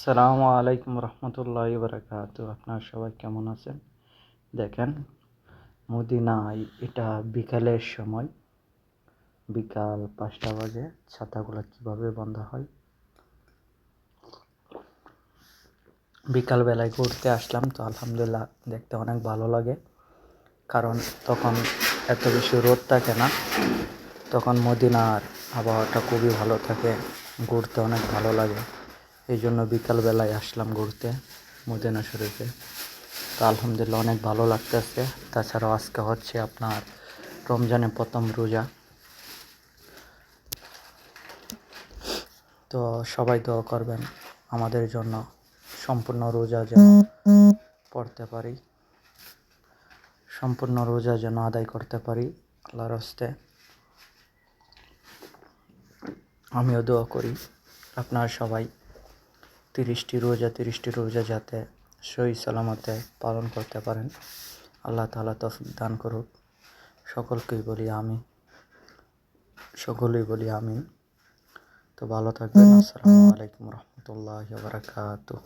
আসসালামু আলাইকুম রহমতুল্লাহি বারাকাতু। আপনারা সবাই কেমন আছেন? দেখেন, মদিনায় এটা বিকালের সময়, বিকাল 5টা বাজে। ছাতাগুলো কিভাবে বাঁধা হয়। বিকালবেলায় ঘুরতে আসলাম, তো আলহামদুলিল্লাহ দেখতে অনেক ভালো লাগে, কারণ তখন এত বেশি রোদ থাকে না। তখন মদিনার আবহাওয়াটা খুবই ভালো থাকে, ঘুরতে অনেক ভালো লাগে। এই জন্য বিকালবেলায় আসলাম ঘুরতে মদিনা শরীফে। তো আলহামদুলিল্লাহ অনেক ভালো লাগতেছে। তাছাড়াও আজকে হচ্ছে আপনার রমজানের প্রথম রোজা। তো সবাই দোয়া করবেন আমাদের জন্য, সম্পূর্ণ রোজা যেন পড়তে পারি, সম্পূর্ণ রোজা যেন আদায় করতে পারি আল্লাহর হস্তে। আমিও দোয়া করি আপনারা সবাই 30টি রোজা যাতে সহি সালামতে পালন করতে পারেন। আল্লাহ তাআলা তৌফিক দান করুক। সকলেই বলি আমিন। তো ভালো থাকবেন। আসসালামু আলাইকুম রহমতুল্লাহি ওয়া বারাকাতুহু।